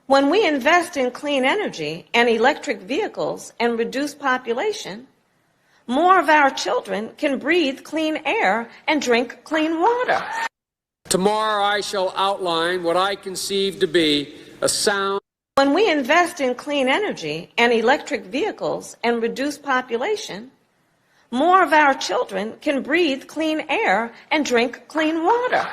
When we invest in clean energy and electric vehicles and reduce population, more of our children can breathe clean air and drink clean water. Tomorrow I shall outline what I conceive to be a sound. When we invest in clean energy and electric vehicles and reduce population, more of our children can breathe clean air and drink clean water.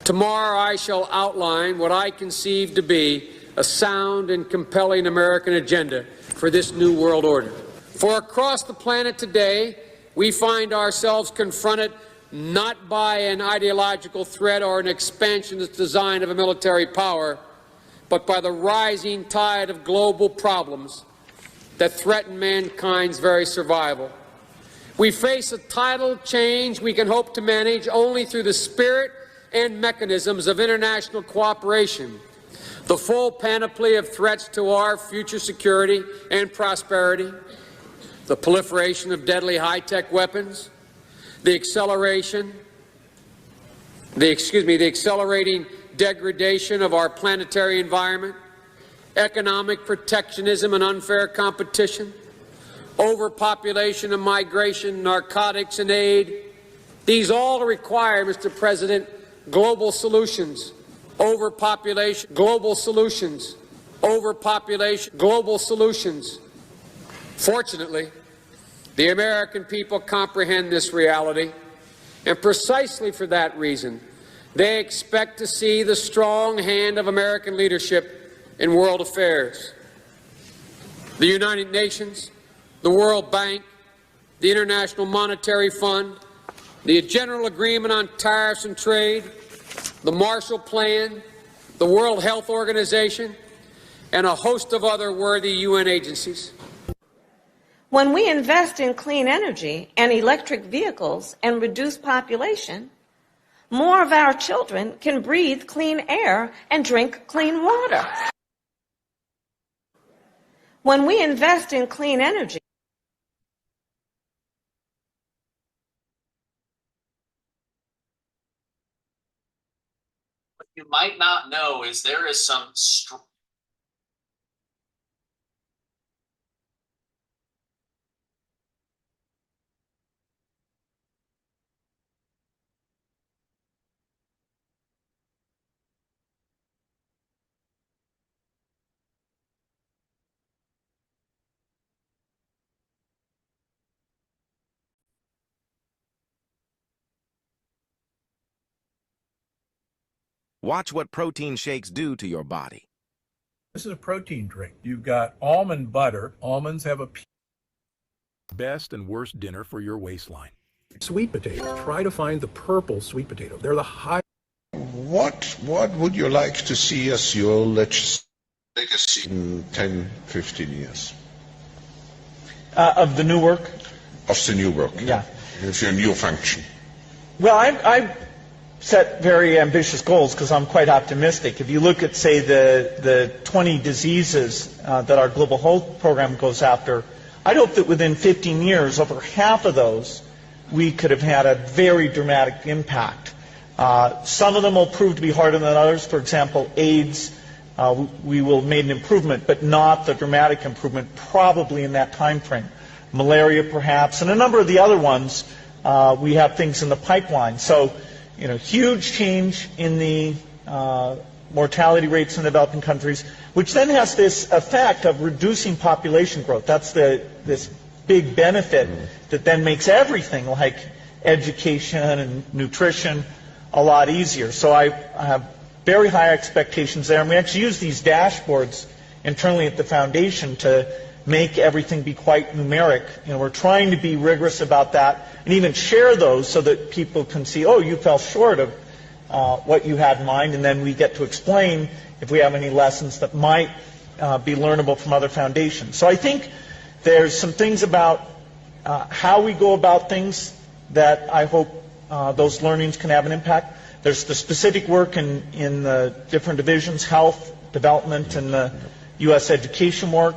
Tomorrow I shall outline what I conceive to be a sound and compelling American agenda for this new world order. For across the planet today, we find ourselves confronted not by an ideological threat or an expansionist design of a military power, but by the rising tide of global problems that threaten mankind's very survival. We face a tidal change we can hope to manage only through the spirit and mechanisms of international cooperation. The full panoply of threats to our future security and prosperity, the proliferation of deadly high-tech weapons, the accelerating degradation of our planetary environment, economic protectionism and unfair competition, overpopulation and migration, narcotics and aid. These all require, Mr. President, global solutions. Overpopulation, global solutions. Overpopulation, global solutions. Fortunately, the American people comprehend this reality, and precisely for that reason, they expect to see the strong hand of American leadership in world affairs. The United Nations, the World Bank, the International Monetary Fund, the General Agreement on Tariffs and Trade, the Marshall Plan, the World Health Organization, and a host of other worthy UN agencies. When we invest in clean energy and electric vehicles and reduce population, more of our children can breathe clean air and drink clean water. When we invest in clean energy, what you might not know is there is some Watch what protein shakes do to your body. This is a protein drink. You've got almond butter. Almonds have a best and worst dinner for your waistline. sweet potato. Try to find the purple sweet potato. They're the high. What would you like to see as your legacy in 10, 15 years? Of the new work? Of the new work. Yeah. Of your new function. Well, I've set very ambitious goals because I'm quite optimistic. If you look at, say, the 20 diseases that our global health program goes after, I'd hope that within 15 years, over half of those, we could have had a very dramatic impact. Some of them will prove to be harder than others. For example, AIDS, we will have made an improvement, but not the dramatic improvement probably in that time frame. Malaria, perhaps, and a number of the other ones, we have things in the pipeline. So, you know, huge change in the mortality rates in developing countries, which then has this effect of reducing population growth. That's this big benefit that then makes everything like education and nutrition a lot easier. So I have very high expectations there, and we actually use these dashboards internally at the foundation to make everything be quite numeric. You know, we're trying to be rigorous about that and even share those so that people can see, oh, you fell short of what you had in mind, and then we get to explain if we have any lessons that might be learnable from other foundations. So I think there's some things about how we go about things that I hope those learnings can have an impact. There's the specific work in the different divisions, health, development, and the U.S. education work.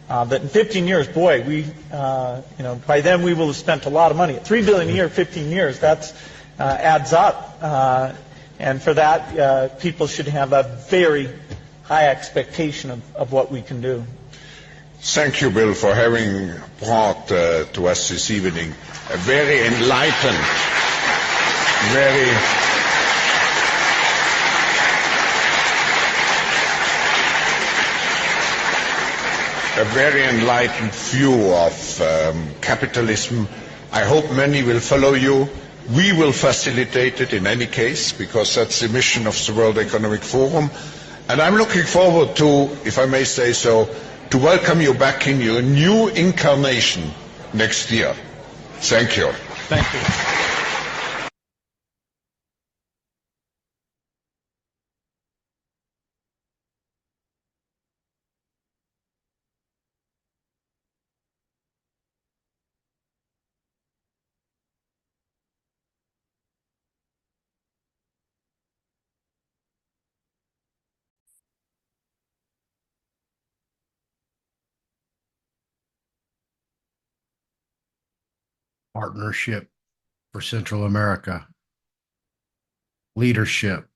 that in 15 years, boy, by then we will have spent a lot of money. At $3 billion a year, 15 years, that adds up. And for that, people should have a very high expectation of what we can do. Thank you, Bill, for having brought to us this evening a very enlightened, a very enlightened view of capitalism. I hope many will follow you. We will facilitate it in any case, because that's the mission of the World Economic Forum. And I'm looking forward to, if I may say so, to welcome you back in your new incarnation next year. Thank you. Thank you. Partnership for Central America. Leadership.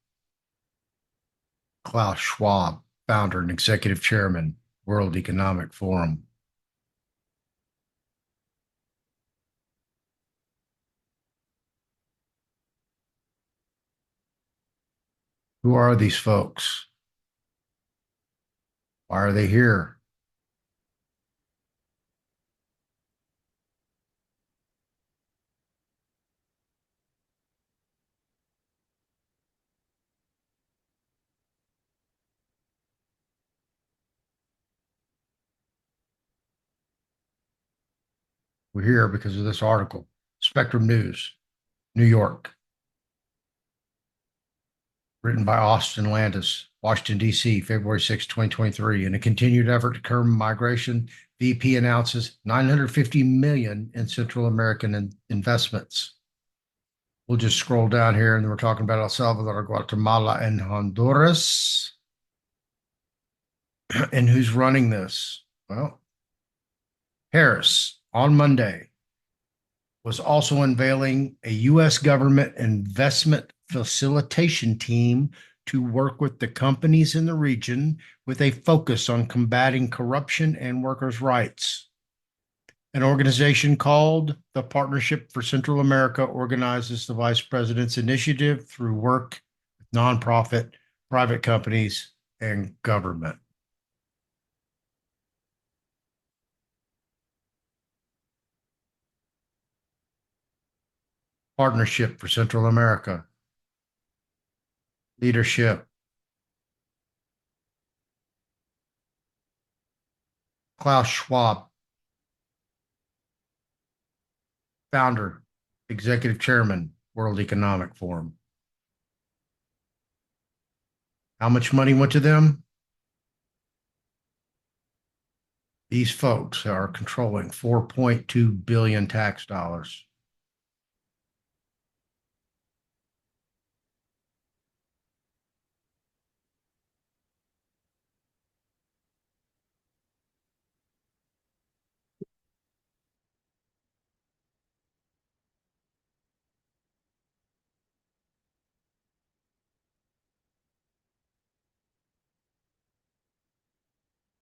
Klaus Schwab, founder and executive chairman, World Economic Forum. Who are these folks? Why are they here? We're here because of this article. Spectrum News, New York. Written by Austin Landis, Washington, D.C., February 6, 2023. In a continued effort to curb migration, VP announces $950 million in Central American investments. We'll just scroll down here, and we're talking about El Salvador, Guatemala, and Honduras. And who's running this? Well, Harris, on Monday, was also unveiling a U.S. government investment facilitation team to work with the companies in the region with a focus on combating corruption and workers' rights. An organization called the Partnership for Central America organizes the vice president's initiative through work with nonprofit, private companies, and government. Partnership for Central America. Leadership. Klaus Schwab, founder, executive chairman, World Economic Forum. How much money went to them? These folks are controlling $4.2 billion tax dollars.